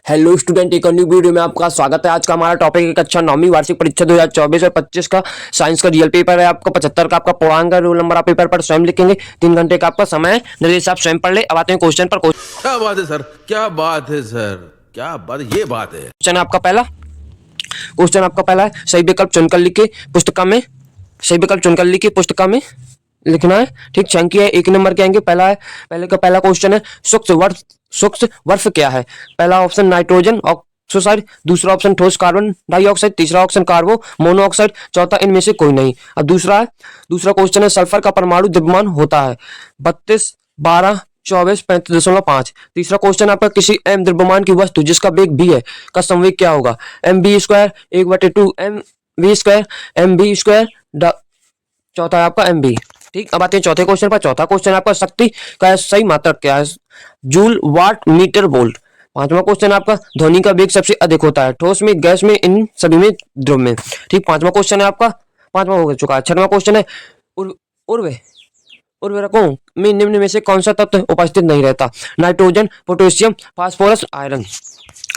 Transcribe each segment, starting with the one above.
Hello student, एक new video में आपका स्वागत है। आज का हमारा टॉपिक है कक्षा 9वीं वार्षिक परीक्षा 2024 और 25 का साइंस का रियल पेपर है। आपको 75 का आपका पूर्णांक रोल नंबर आप पेपर पर स्वयं लिखेंगे। 3 घंटे का आपका समय है, निर्देश आप स्वयं पढ़ ले। अब आते हैं क्वेश्चन पर। क्या बात है सर, क्या बात है सर, क्या बात, ये बात है। क्वेश्चन आपका पहला है, सही विकल्प चुनकर लिखे पुस्तिका में, सही विकल्प चुनकर लिखिए पुस्तिका में लिखना है। ठीक, संख्या है 1 नंबर के आएंगे। पहला क्वेश्चन है, सूक्ष्म वर्ष क्या है? पहला ऑप्शन नाइट्रोजन ऑक्साइड, दूसरा ऑप्शन ठोस कार्बन डाइऑक्साइड, तीसरा ऑप्शन कार्बो मोनोऑक्साइड, चौथा इनमें से कोई नहीं। अब दूसरा क्वेश्चन है, सल्फर का परमाणु द्रव्यमान होता है 32, 12, 24, 35.5। तीसरा क्वेश्चन आपका, किसी एम द्रव्यमान की वस्तु जिसका वेग भी है का संवेग क्या होगा? mv² 1/2 mv² mv²। चौथा है आपका mv। ठीक, अब आते हैं चौथे क्वेश्चन पर। चौथा क्वेश्चन आपका, शक्ति का सही मात्रक क्या है? जूल, वाट, मीटर, वोल्ट। पांचवा क्वेश्चन आपका, ध्वनि का वेग सबसे अधिक होता है ठोस में, गैस में, इन सभी में, द्रव में। ठीक, पांचवा क्वेश्चन है आपका, पांचवा हो चुका है। छठवां क्वेश्चन है, उर्वरकों में निम्न में से कौन सा तत्व उपस्थित नहीं रहता? Nitrogen, potassium, phosphorus, iron.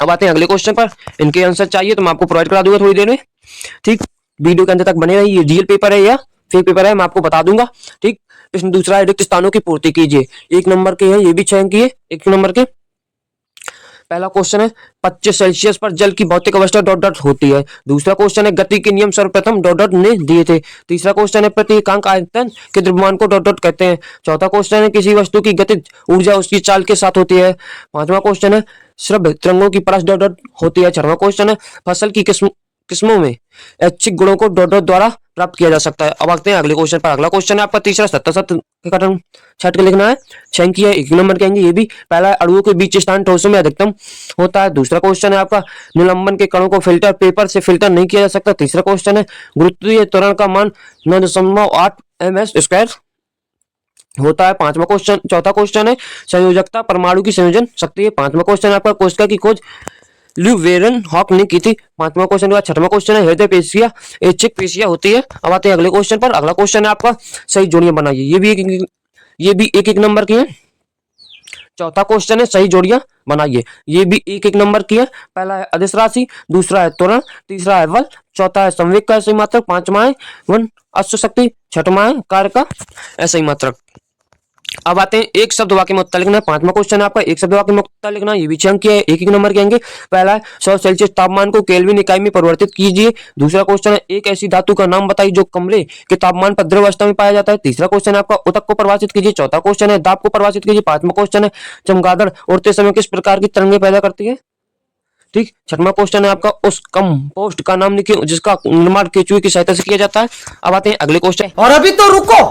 अब आते हैं अगले क्वेश्चन पर। इनके आंसर चाहिए तो मैं आपको प्रोवाइड करा दूंगा थोड़ी देर में। ठीक, वीडियो के अंत तक बने रहिए। ये रियल पेपर है या फेक पेपर है मैं आपको बता दूंगा। ठीक, प्रश्न दूसरा है, रिक्त स्थानों की पूर्ति कीजिए। 1 नंबर के है, ये भी 6 अंक की है, 1 नंबर के। पहला क्वेश्चन है, 25 सेल्सियस पर जल की भौतिक अवस्था डॉट डॉट होती है। दूसरा क्वेश्चन है, गति के नियम सर्वप्रथम डॉट डॉट ने दिए थे। तीसरा क्वेश्चन है, प्रति एकांक आयतन के द्रव्यमान को डॉट डॉट कहते हैं। चौथा क्वेश्चन है, किसी वस्तु की गतिज ऊर्जा उसकी चाल के साथ होती है। पांचवा क्वेश्चन है, श्रव्य तरंगों की परस डॉट डॉट होती है। छठवां क्वेश्चन है, फसल की किस्मों में ऐच्छिक गुणों को डॉट डॉट द्वारा प्राप्त किया जा सकता है। अब आते हैं अगले क्वेश्चन पर। अगला क्वेश्चन है आपका तीसरा, 77 छठ के लिखना है। 6 की है, 1 नंबर के आएंगे। ये भी पहला है, अणुओं के बीच स्थान ठोसों में अधिकतम होता है। दूसरा क्वेश्चन है आपका, निलंबन के कणों को फिल्टर पेपर से फिल्टर नहीं किया जा सकता। तीसरा क्वेश्चन है, गुरुत्वीय त्वरण का मान 9.8 ms² होता है। चौथा क्वेश्चन है, संयोजकता परमाणु की संयोजन शक्ति है। पांचवा क्वेश्चन है आपका, कोशिका की खोज ल्यूवेरन हॉक ने की थी। पांचवा क्वेश्चन के बाद छठवां क्वेश्चन है, हृदय पेशियां ऐच्छिक पेशियां होती है। अब आते हैं अगले क्वेश्चन पर। अगला क्वेश्चन है आपका, सही जोड़ियां बनाइए। ये भी एक एक नंबर की है। चौथा क्वेश्चन है, सही जोड़ियां बनाइए। ये भी एक एक नंबर की है। पहला है अदिश राशि, दूसरा है त्वरण, तीसरा है बल, चौथा है संवेग का सही मात्रक, पांचवा है वन अश्व शक्ति, छठवां है कार्य का असही मात्रक। अब आते हैं एक शब्द वाक्य में उत्तर लिखना है। पांचवा क्वेश्चन है आपका, एक शब्द वाक्य में उत्तर लिखना है। ये भी 6 अंक है, एक एक नंबर के आएंगे। पहला है, 100 सेल्सियस तापमान को केल्विन इकाई में परिवर्तित कीजिए। दूसरा क्वेश्चन है, एक ऐसी धातु का नाम बताइए जो कमरे के तापमान पर द्रव अवस्था में पाया जाता है। तीसरा क्वेश्चन है आपका, उतक को परिभाषित कीजिए। चौथा क्वेश्चन है, दाब को परिभाषित कीजिए। पांचवा क्वेश्चन है, चमगादड़ उड़ते समय किस प्रकार की तरंगे पैदा करती है। ठीक, छठवां क्वेश्चन है आपका, उस कंपोस्ट का नाम लिखिए जिसका निर्माण केंचुए की सहायता से किया जाता है। अब आते हैं अगले क्वेश्चन। और अभी तो रुको,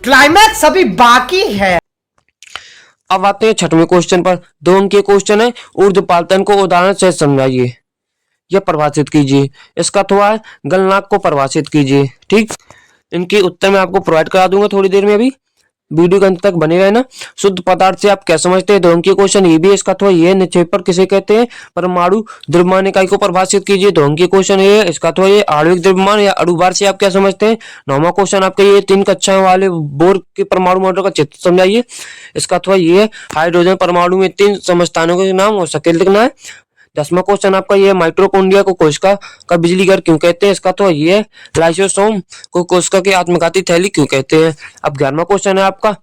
क्लाइमैक्स अभी बाकी है। अब आते हैं छठवें क्वेश्चन पर। 2 अंक के क्वेश्चन है, ऊर्ध्वपातन को उदाहरण से समझाइए या परिभाषित कीजिए। इसका थोड़ा है, गलनांक को परिभाषित कीजिए। ठीक, इनके उत्तर मैं आपको प्रोवाइड करा दूंगा थोड़ी देर में। अभी वीडियो के अंत तक बने रहना। शुद्ध पदार्थ से आप क्या समझते हैं? 2 अंक के क्वेश्चन ये भी। इसका थोड़ा ये, निक्षेपण किसे कहते हैं? परमाणु द्रव्यमान इकाई को परिभाषित कीजिए। 2 अंक के क्वेश्चन ये। इसका थोड़ा ये, आणविक द्रव्यमान या अणुभार से आप क्या समझते हैं? 9वां क्वेश्चन आपका ये, 3 कक्षाओं वाले बोर के परमाणु मॉडल का चित्र समझाइए। इसका थोड़ा ये, हाइड्रोजन परमाणु में 3 समस्थानों के नाम और शक्ल लिखना है। 10वां क्वेश्चन आपका ये, माइटोकॉन्ड्रिया को कोशिका का बिजली घर क्यों कहते हैं? इसका तो ये, लाइसोसोम को कोशिका की आत्मघाती थैली क्यों कहते हैं? अब 11वां क्वेश्चन है आपका,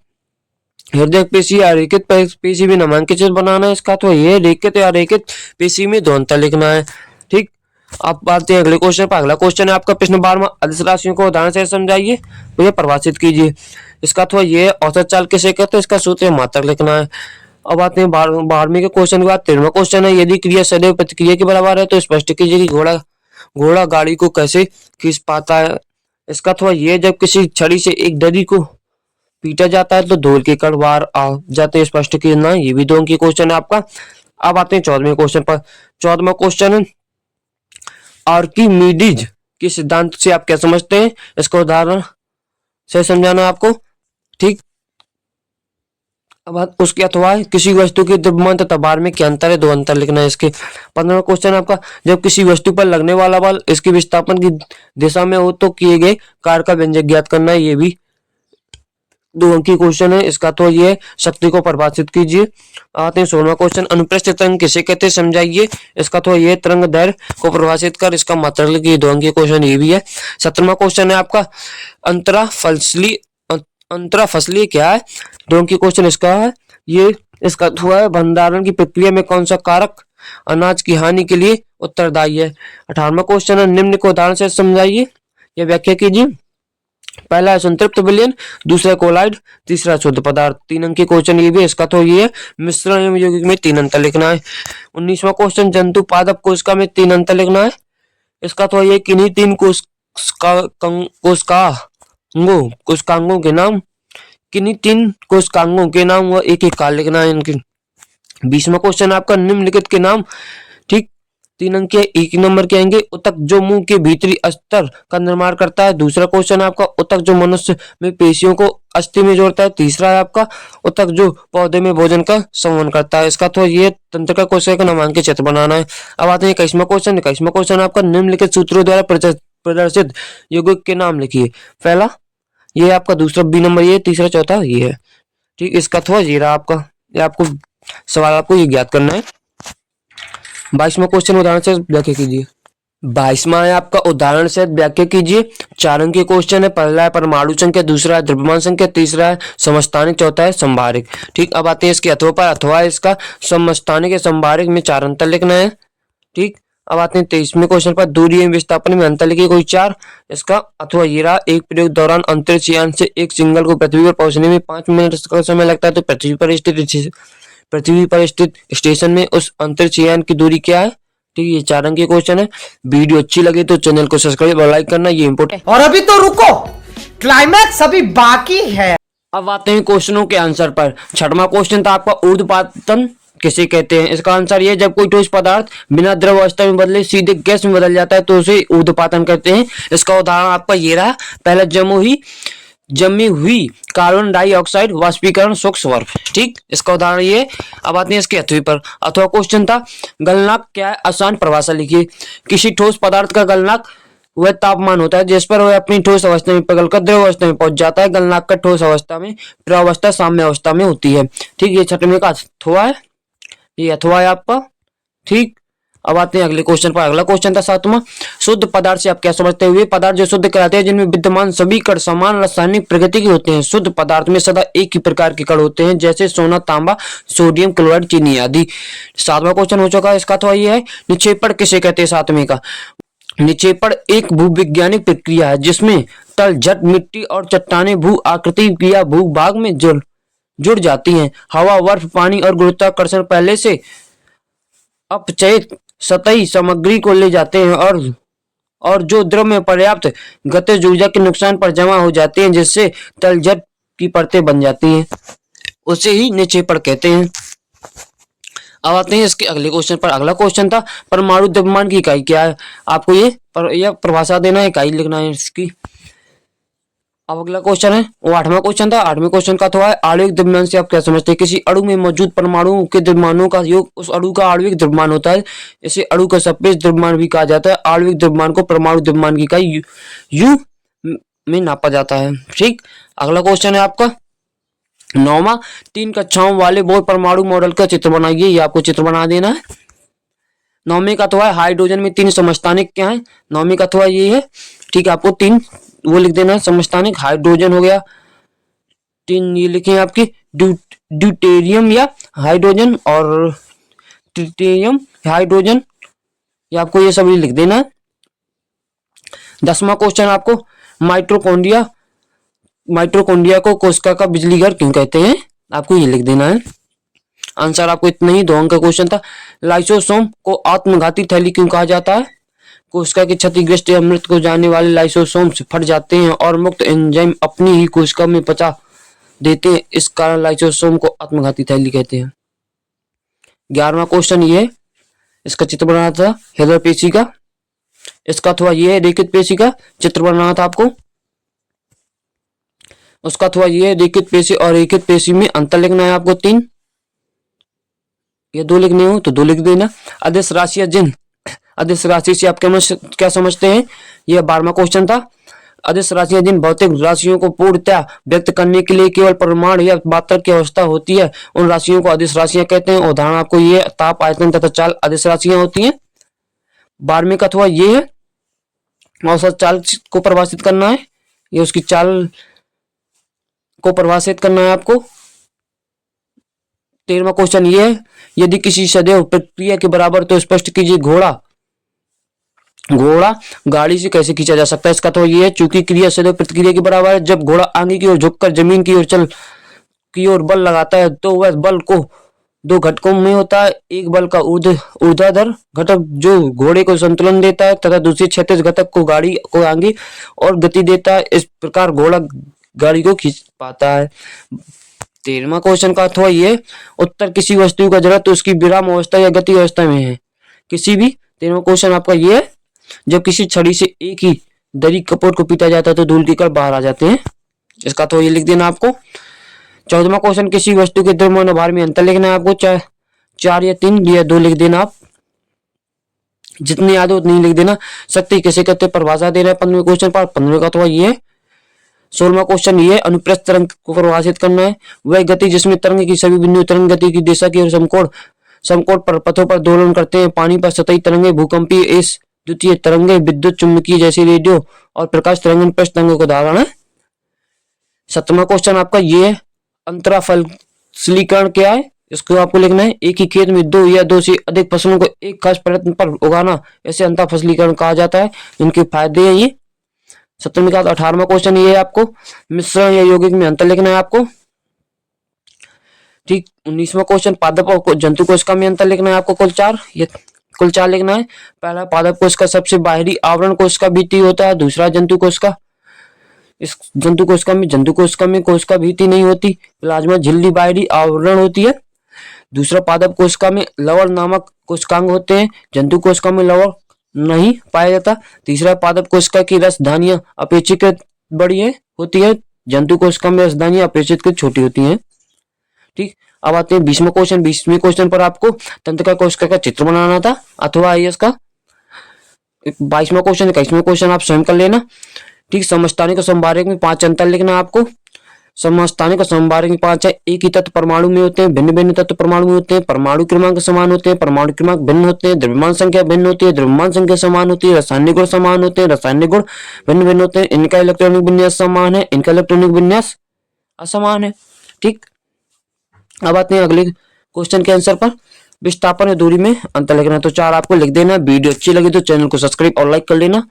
हृदय पेशी या रेखित पेशी में नामांकित बनाना है। इसका तो ये, रेखित या रेखित पेशी में 2 अंतर लिखना है। ठीक, अब आते हैं अगले क्वेश्चन पर। अगला क्वेश्चन है आपका, प्रश्न 12वां, अदिश राशियों को उदाहरण से समझाइए, तो परिभाषित कीजिए। इसका तो ये, औसत चाल किसे कहते हैं? इसका सूत्र मात्रक लिखना है। अब आते हैं 12वें के क्वेश्चन के बाद 13वां क्वेश्चन है, यदि क्रिया सदैव प्रतिक्रिया के बराबर है तो स्पष्ट कीजिए कि घोड़ा गाड़ी को कैसे खींच पाता है। इसका थोड़ा ये, जब किसी छड़ी से एक डरी को पीटा जाता है तो धूल के कण बाहर आ जाते हैं, स्पष्ट कीजिए। ये भी 2 अंक की क्वेश्चन है आपका। अब आते हैं 14वें क्वेश्चन पर। 14वां क्वेश्चन है, आर्किमिडीज के सिद्धांत से आप क्या समझते हैं? इसको उदाहरण से समझाना आपको। ठीक, अब उसके अथवा किसी वस्तु के द्रव्यमान तथा भार में क्या अंतर है? 2 अंतर लिखना है इसके। 15वां क्वेश्चन आपका, जब किसी वस्तु पर लगने वाला बल इसके विस्थापन की दिशा में हो तो किए गए कार्य का व्यंजक ज्ञात करना है। ये भी 2 अंक की क्वेश्चन है। इसका तो ये शक्ति को परिभाषित कीजिए। आते हैं 16वां क्वेश्चन, अनुप्रस्थ तरंग किसे कहते हैं समझाइए। इसका तो ये तरंग दैर्घ्य को परिभाषित कर इसका मतलब लिखिए। 2 अंक की क्वेश्चन ये भी है। 17वां क्वेश्चन है आपका अंतरा फसली क्या है। 2 अंक की क्वेश्चन इसका है। ये इसका हुआ है भंडारण की प्रक्रिया में कौन सा कारक अनाज की हानि के लिए उत्तरदायी है। 18वां क्वेश्चन है, निम्न को उदाहरण से समझाइए या व्याख्या कीजिए। पहला है संतृप्त विलयन, दूसरा कोलाइड, तीसरा शुद्ध पदार्थ। 3 अंक की क्वेश्चन ये भी। इसका तो ये है मिश्रण एवं यौगिक में 3 अंतर लिखना है। 19वां क्वेश्चन, जंतु पादप कोशिका में 3 अंतर लिखना है। इसका तो ये किन्हीं 3 कोशिकांगों के नाम, किन्हीं 3 कोशिकांगों के नाम व एक एक काल लिखना है इनके। 20वां क्वेश्चन आपका, निम्नलिखित के नाम। ठीक, 3 अंक के 1 नंबर के आएंगे। उतक जो मुंह के भीतरी अस्तर का निर्माण करता है। दूसरा क्वेश्चन आपका, उतक जो मनुष्य में पेशियों को अस्थि में जोड़ता है। तीसरा है आपका, उतक जो पौधे में भोजन का संवहन करता है। इसका तो ये तंत्रिका कोशिका का नामांकित चित्र बनाना है। अब आते हैं 21वां क्वेश्चन। 21वां क्वेश्चन आपका, निम्नलिखित सूत्रों द्वारा प्रदर्शित यौगिक के नाम लिखिए। पहला ये आपका, दूसरा बी नंबर ये, तीसरा चौथा ये है। ठीक, इसका थोड़ा ये रहा आपका, ये आपको सवाल आपको ये ज्ञात करना है। 22वां क्वेश्चन, उदाहरण से व्याख्या कीजिए। 22वां है आपका, उदाहरण से व्याख्या कीजिए। 4 अंक के क्वेश्चन है। पहला है परमाणु संख्या, दूसरा है द्रव्यमान संख्या, तीसरा है समस्थानिक, चौथा है संभारिक। ठीक, अब आते हैं इसके अथवा पर। अथवा इसका समस्थानिक या संभारिक में 4 अंतर लिखना है। ठीक, अब आते हैं 23वें क्वेश्चन पर, दूरी एवं विस्थापन में अंतर लिखिए कोई 4। इसका अथवा ये रहा, एक प्रयोग दौरान अंतरिक्ष यान से एक सिंगल को पृथ्वी पर पहुंचने में 5 मिनट का समय लगता है, तो पृथ्वी पर स्थित स्टेशन में उस अंतरिक्ष यान की दूरी क्या है। ठीक, ये 4 अंक के क्वेश्चन है। वीडियो अच्छी लगे तो चैनल को सब्सक्राइब और लाइक करना, ये इंपोर्टेंट। और अभी तो रुको, क्लाइमैक्स अभी बाकी है। अब आते हैं क्वेश्चनों के आंसर पर। 6वां क्वेश्चन था आपका, ऊर्ध्वपातन किसे कहते हैं। इसका आंसर ये, जब कोई ठोस पदार्थ बिना द्रव अवस्था में बदले सीधे गैस में बदल जाता है तो उसे ऊर्ध्वपातन कहते हैं। इसका उदाहरण आपका ये रहा, पहला जमी हुई कार्बन डाइऑक्साइड वाष्पीकरण सूक्ष्म बर्फ। ठीक, इसका उदाहरण ये। अब आते हैं इसके अथवे पर। अथवा क्वेश्चन था, गलनांक क्या है, आसान परिभाषा लिखिए। किसी ठोस पदार्थ का गलनांक वह तापमान होता है जिस पर वह अपनी ठोस अवस्था में पिघलकर द्रव अवस्था में पहुंच जाता है। गलनांक का ठोस अवस्था में, प्रवावस्था साम्य अवस्था में होती है। ठीक, ये 6वें का अथवा है, ये अथवा है आपका। ठीक, अब आते हैं अगले क्वेश्चन पर। अगला क्वेश्चन था 7वां, शुद्ध पदार्थ से आप क्या समझते हुए पदार्थ जो शुद्ध कहलाते हैं जिनमें विद्यमान सभी कण समान रासायनिक प्रकृति के होते हैं। शुद्ध पदार्थ में सदा एक ही प्रकार के कण होते हैं, जैसे सोना, तांबा, सोडियम क्लोराइड, चीनी आदि। 7वां क्वेश्चन हो चुका है। इसका तो ये है, निक्षेपण किसे कहते हैं। 7वें का, निक्षेपण एक भूविज्ञानिक प्रक्रिया है जिसमें तलछट, मिट्टी और चट्टानें भू आकृति या भूभाग में जुड़ जाती हैं। हवा, बर्फ, पानी और गुरुत्वाकर्षण पहले से अपचयित सतही सामग्री को ले जाते हैं और जो द्रव में पर्याप्त गतिज ऊर्जा के नुकसान पर जमा हो जाते हैं, जिससे तलछट की परतें बन जाती हैं, उसे ही निक्षेपण कहते हैं। अब आते हैं इसके अगले क्वेश्चन पर। अगला क्वेश्चन था, परमाणु द्रव्यमान की इकाई क्या है। आपको ये परिभाषा देना है, इकाई लिखना है इसकी। अब अगला क्वेश्चन है, वो 8वां क्वेश्चन था। 8वें क्वेश्चन का तो है, आणविक द्रव्यमान से आप क्या समझते हैं। किसी अणु में मौजूद परमाणुओं के द्रव्यमानों का योग उस अणु का आणविक द्रव्यमान होता है। इसे अणु का सापेक्ष द्रव्यमान भी कहा जाता है। आणविक द्रव्यमान को परमाणु द्रव्यमान की इकाई यू में नापा जाता है। ठीक, अगला क्वेश्चन है आपका 9वां, 3 कक्षाओं वाले बोर परमाणु मॉडल का चित्र बनाइए। ये आपको चित्र बना देना है। 9वें का तो है, हाइड्रोजन में 3 समस्थानिक क्या है। 9वें का तो ये है। ठीक है, आपको 3 वो लिख देना है समस्थानिक। हाइड्रोजन हो गया 3, ये लिखे आपकी ड्यूटेरियम या हाइड्रोजन और ट्रिटियम हाइड्रोजन, ये आपको ये सभी लिख देना है। 10वां क्वेश्चन आपको, माइटोकॉन्ड्रिया को कोशिका का बिजली घर क्यों कहते हैं। आपको ये लिख देना है। आंसर आपको इतना ही, 2 अंक का क्वेश्चन था। लाइसोसोम को आत्मघाती थैली क्यों कहा जाता है। कोशिका के क्षतिग्रस्त या मृत को जाने वाले लाइसोसोम्स फट जाते हैं और मुक्त एंजाइम अपनी ही कोशिका में पचा देते हैं, इस कारण लाइसोसोम को आत्मघाती थैली कहते हैं। 11वां क्वेश्चन ये है, इसका चित्र बनाना था हृदय पेशी का। इसका थोड़ा ये है, रेखित पेशी का चित्र बनाना था आपको। उसका थोड़ा ये है, रेखित पेशी और रेखित पेशी में अंतर लिखना है आपको 3, ये 2 लिखने हो तो 2 लिख देना। अदिश राशि या जिन अदिश राशि से आप क्या समझते हैं। यह 12वां क्वेश्चन था। अदिश राशियां जिन भौतिक राशियों को पूर्णतः व्यक्त करने के लिए केवल परिमाण या मात्रा की अवस्था होती है, उन राशियों को अदिश राशियां कहते हैं। उदाहरण आपको ये ताप, आयतन तथा चाल अदिश राशियां होती हैं। 12वें का अथवा ये है औसत चाल को परिभाषित करना है, ये उसकी चाल को परिभाषित करना है आपको। 13वां क्वेश्चन ये है, यदि किसी सदैव प्रक्रिया के बराबर तो स्पष्ट कीजिए घोड़ा गाड़ी से कैसे खींचा जा सकता है। इसका तो ये है, चूंकि क्रिया सदैव प्रतिक्रिया के बराबर है, जब घोड़ा आगे की ओर झुककर जमीन की ओर बल लगाता है तो वह बल को दो घटकों में होता है। एक बल का ऊर्ध्वाधर घटक जो घोड़े को संतुलन देता है तथा दूसरी क्षैतिज घटक को गाड़ी को आगे और गति देता है। इस प्रकार घोड़ा गाड़ी को खींच पाता है। 13वां क्वेश्चन का अथवा ये, उत्तर किसी वस्तु का जड़ तो उसकी विराम अवस्था या गति अवस्था में है। किसी भी 13वां क्वेश्चन आपका ये है, जब किसी छड़ी से एक ही दरी कपोट को पीटा जाता है तो धूल के कण बाहर आ जाते हैं। इसका तो ये लिख देना आपको। 14वां क्वेश्चन, किसी वस्तु के द्रव्यमान और भार में अंतर लिखना है आपको। 4 या 3 या 2 लिख देना आप, जितनी याद हो उतनी लिख देना। शक्ति किसे कहते हैं परिभाषा देना है 15वें क्वेश्चन पर। 15वें का तो ये है। 16वां क्वेश्चन ये, अनुप्रस्थ तरंग को परिभाषित करना है। वह गति जिसमें तरंग की सभी बिंदु तरंग गति की दिशा की ओर समकोण पर पथों पर दोलन करते हैं। पानी पर सतही तरंगे, भूकंपीय इस द्वितीय तरंगे, विद्युत चुंबकीय जैसे रेडियो और प्रकाश तरंगन पृष्ठ तरंगों का उदाहरण है। 17वां क्वेश्चन आपका ये है, अंतराफसलीकरण क्या है। इसको आपको लिखना है। एक ही खेत में 2 या 2 से अधिक फसलों को एक खास प्रयत्न पर उगाना, ऐसे अंतराफसलीकरण कहा जाता है। इनके फायदे हैं ये। 17वें का 18वां क्वेश्चन ये है आपको, मिश्रण या यौगिक में अंतर लिखना है आपको। ठीक। 19वां क्वेश्चन, पादप और जंतु कोशिका में अंतर लिखना है आपको। कुल 4 लिखना है। पहला, पादप कोशिका सबसे बाहरी आवरण कोशिका भित्ति होता है। दूसरा, जंतु कोशिका, इस जंतु कोशिका में कोशिका भित्ति नहीं होती, प्लाज्मा झिल्ली बाहरी आवरण होती है। दूसरा, पादप कोशिका में लवण नामक कोशिकांग होते हैं, जंतु कोशिका में लवण नहीं पाया जाता। तीसरा, पादप कोशिका की रसधानियां अपेक्षाकृत बड़ी होती है, जंतु कोशिका में रसधानियां अपेक्षाकृत छोटी होती हैं। ठीक। अब आते हैं 20वां क्वेश्चन। 20वें क्वेश्चन पर आपको तंत्रिका कोशिका का चित्र बनाना था अथवा आईएस का। 22वां क्वेश्चन, 21वां क्वेश्चन आप स्वयं कर लेना। ठीक। समस्थानिक और समवारिक में 5 अंतर लिखना आपको। समस्थानिक और समवारिक में 5 है। एक ही तत्व परमाणु में होते हैं, भिन्न भिन्न तत्व परमाणु में होते हैं। परमाणु क्रमांक समान होते हैं, परमाणु क्रमांक भिन्न होते हैं। द्रव्यमान संख्या भिन्न होती है, द्रव्यमान संख्या समान होती है। रासायनिक गुण समान होते हैं, रासायनिक गुण भिन्न भिन्न होते हैं। इनका इलेक्ट्रॉनिक विन्यास समान है, इनका इलेक्ट्रॉनिक विन्यास असमान है। ठीक। अब आते हैं अगले क्वेश्चन के आंसर पर। विस्थापन या दूरी में अंतर लिखना। तो 4 आपको लिख देना। वीडियो अच्छी लगी तो चैनल को सब्सक्राइब और लाइक कर लेना।